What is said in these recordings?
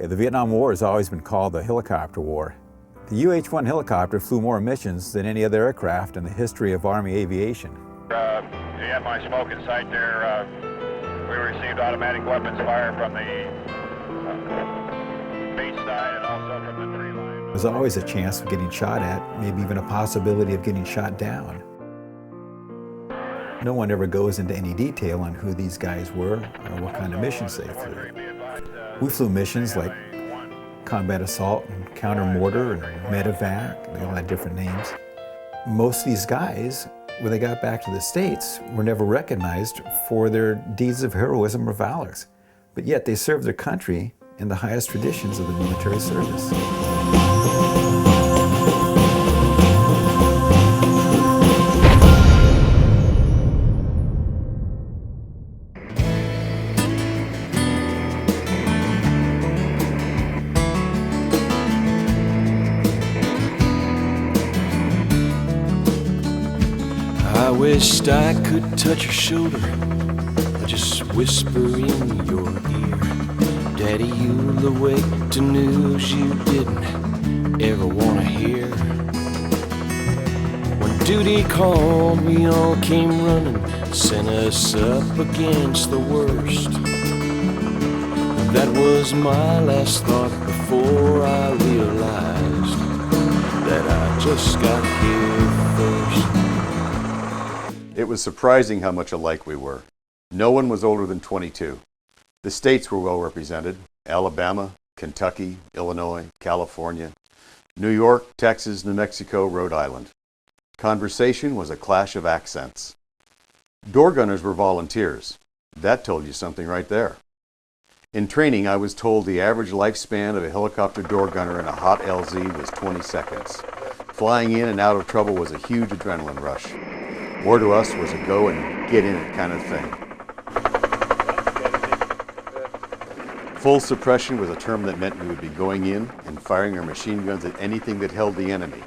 The Vietnam War has always been called the helicopter war. The UH-1 helicopter flew more missions than any other aircraft in the history of Army aviation. You have my smoke in sight there. We received automatic weapons fire from the base side and also from the tree line. There's always a chance of getting shot at, maybe even a possibility of getting shot down. No one ever goes into any detail on who these guys were or what kind of missions they flew. We flew missions like combat assault and counter mortar and medevac. They all had different names. Most of these guys, when they got back to the States, were never recognized for their deeds of heroism or valors. But yet they served their country in the highest traditions of the military service. I wished I could touch your shoulder or just whisper in your ear. Daddy, you'll awake to news you didn't ever want to hear. When duty called, we all came running, sent us up against the worst. That was my last thought before I realized that I just got here first. It was surprising how much alike we were. No one was older than 22. The states were well represented: Alabama, Kentucky, Illinois, California, New York, Texas, New Mexico, Rhode Island. Conversation was a clash of accents. Door gunners were volunteers. That told you something right there. In training, I was told the average lifespan of a helicopter door gunner in a hot LZ was 20 seconds. Flying in and out of trouble was a huge adrenaline rush. War to us was a go and get in it kind of thing. Full suppression was a term that meant we would be going in and firing our machine guns at anything that held the enemy,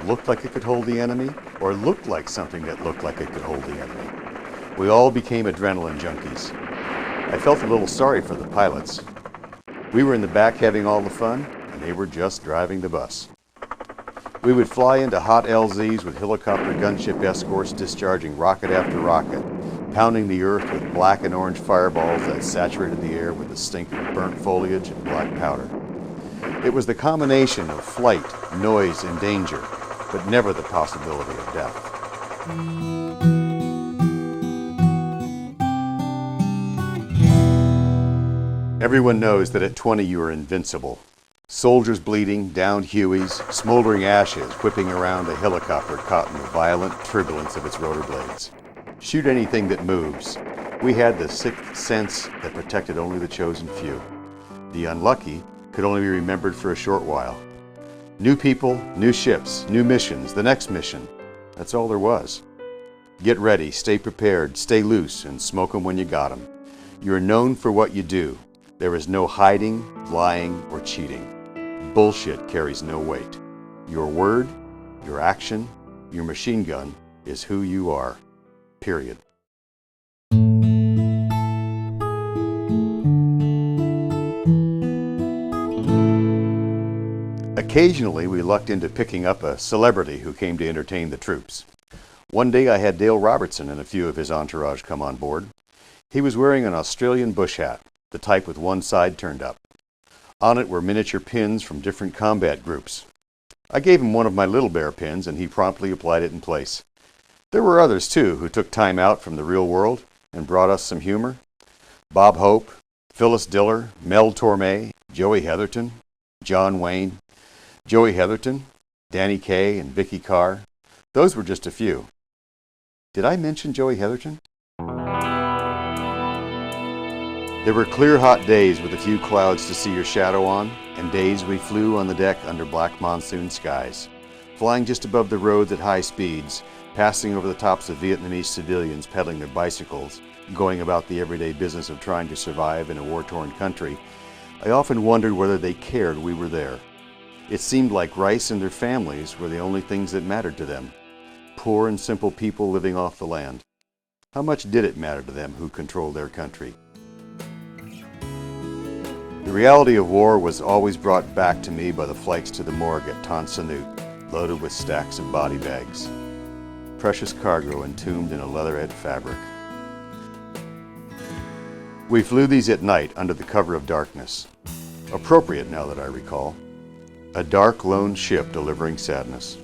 looked like it could hold the enemy, or looked like something that looked like it could hold the enemy. We all became adrenaline junkies. I felt a little sorry for the pilots. We were in the back having all the fun, and they were just driving the bus. We would fly into hot LZs with helicopter gunship escorts discharging rocket after rocket, pounding the earth with black and orange fireballs that saturated the air with the stink of burnt foliage and black powder. It was the combination of flight, noise, and danger, but never the possibility of death. Everyone knows that at 20 you are invincible. Soldiers bleeding, downed Hueys, smoldering ashes whipping around a helicopter caught in the violent turbulence of its rotor blades. Shoot anything that moves. We had the sixth sense that protected only the chosen few. The unlucky could only be remembered for a short while. New people, new ships, new missions, the next mission. That's all there was. Get ready, stay prepared, stay loose, and smoke 'em when you got 'em. You are known for what you do. There is no hiding, lying, or cheating. Bullshit carries no weight. Your word, your action, your machine gun is who you are. Period. Occasionally, we lucked into picking up a celebrity who came to entertain the troops. One day I had Dale Robertson and a few of his entourage come on board. He was wearing an Australian bush hat, the type with one side turned up. On it were miniature pins from different combat groups. I gave him one of my Little Bear pins and he promptly applied it in place. There were others too who took time out from the real world and brought us some humor. Bob Hope, Phyllis Diller, Mel Torme, Joey Heatherton, John Wayne, Joey Heatherton, Danny Kaye and Vicky Carr, Those were just a few. Did I mention Joey Heatherton? There were clear, hot days with a few clouds to see your shadow on, and days we flew on the deck under black monsoon skies, flying just above the roads at high speeds, passing over the tops of Vietnamese civilians pedaling their bicycles, going about the everyday business of trying to survive in a war-torn country. I often wondered whether they cared we were there. It seemed like rice and their families were the only things that mattered to them. Poor and simple people living off the land. How much did it matter to them who controlled their country? The reality of war was always brought back to me by the flights to the morgue at Tan Son Nhut, loaded with stacks of body bags. Precious cargo entombed in a leatherette fabric. We flew these at night under the cover of darkness. Appropriate now that I recall. A dark, lone ship delivering sadness.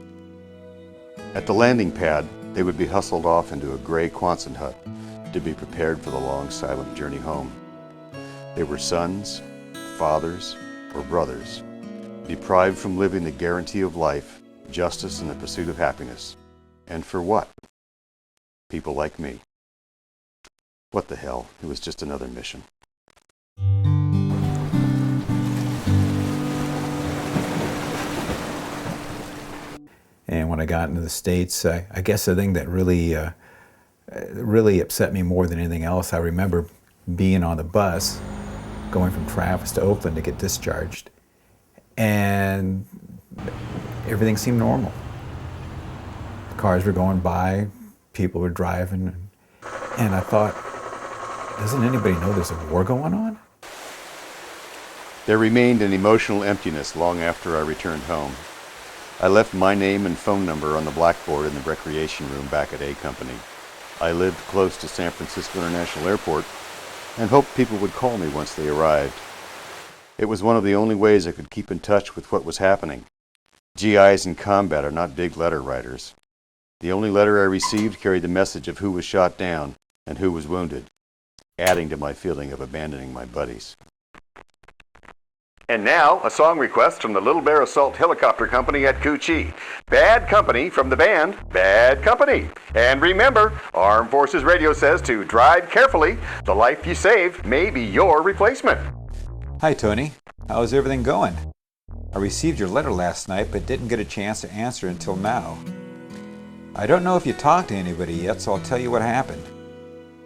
At the landing pad, they would be hustled off into a gray Quonset hut to be prepared for the long, silent journey home. They were sons, fathers, or brothers, deprived from living the guarantee of life, justice, and the pursuit of happiness. And for what? People like me. What the hell? It was just another mission. And when I got into the States, I guess the thing that really upset me more than anything else, I remember being on the bus going from Travis to Oakland to get discharged, and everything seemed normal. The cars were going by, people were driving, and I thought, doesn't anybody know there's a war going on? There remained an emotional emptiness long after I returned home. I left my name and phone number on the blackboard in the recreation room back at A Company. I lived close to San Francisco International Airport and hoped people would call me once they arrived. It was one of the only ways I could keep in touch with what was happening. GIs in combat are not big letter writers. The only letter I received carried the message of who was shot down and who was wounded, adding to my feeling of abandoning my buddies. And now, a song request from the Little Bear Assault Helicopter Company at Cu Chi. Bad Company from the band Bad Company. And remember, Armed Forces Radio says to drive carefully. The life you saved may be your replacement. Hi, Tony. How's everything going? I received your letter last night, but didn't get a chance to answer until now. I don't know if you talked to anybody yet, so I'll tell you what happened.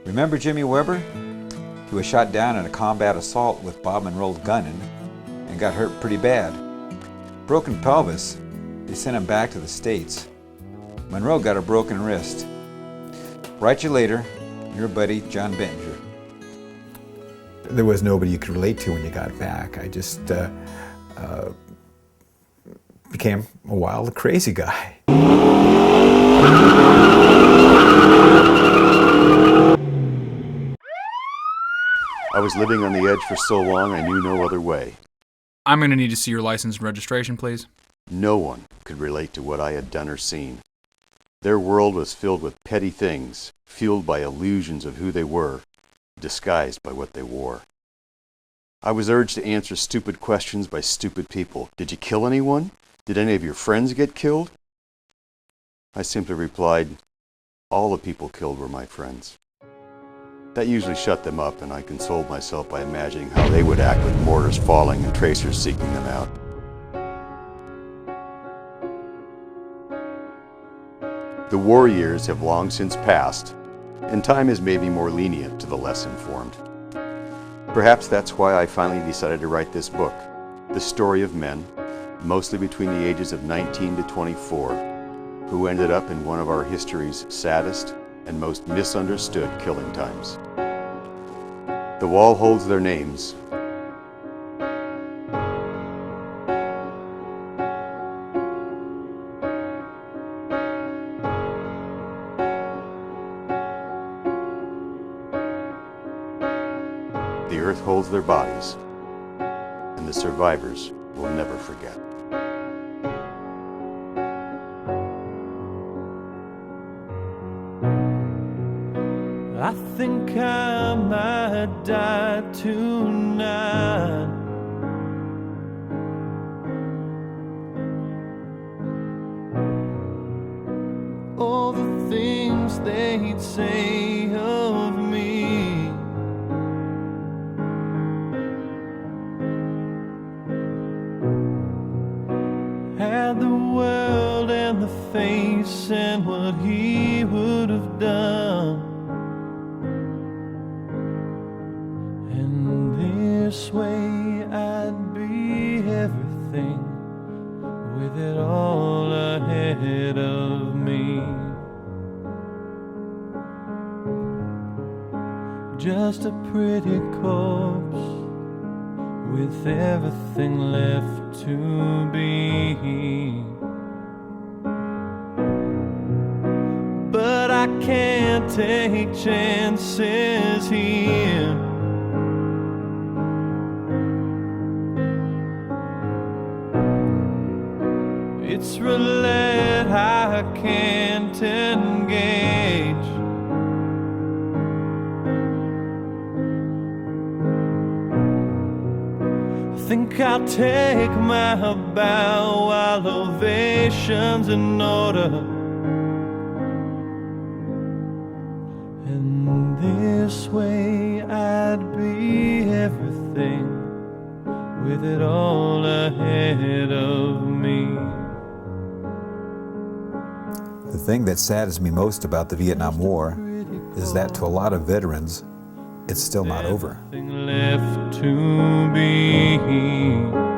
Remember Jimmy Weber? He was shot down in a combat assault with Bob Monroe gunning and got hurt pretty bad. Broken pelvis. They sent him back to the States. Monroe got a broken wrist. Write you later, your buddy, John Benninger. There was nobody you could relate to when you got back. I just became a wild, crazy guy. I was living on the edge for so long I knew no other way. I'm going to need to see your license and registration, please. No one could relate to what I had done or seen. Their world was filled with petty things, fueled by illusions of who they were, disguised by what they wore. I was urged to answer stupid questions by stupid people. Did you kill anyone? Did any of your friends get killed? I simply replied, all the people killed were my friends. That usually shut them up, and I consoled myself by imagining how they would act with mortars falling and tracers seeking them out. The war years have long since passed, and time has made me more lenient to the less informed. Perhaps that's why I finally decided to write this book, the story of men, mostly between the ages of 19 to 24, who ended up in one of our history's saddest and most misunderstood killing times. The wall holds their names. The earth holds their bodies, and the survivors will never forget. I think I might die tonight. say of me. Had the world and the face and what he would have done, and this way I'd be everything with it all ahead of me. Just a pretty corpse with everything left to be. But I can't take chances here. It's roulette, I can't engage. I think I'll take my bow while ovation's in order, and this way I'd be everything with it all ahead of me. The thing that saddens me most about the Vietnam War is that to a lot of veterans, it's still not over. Nothing left to be.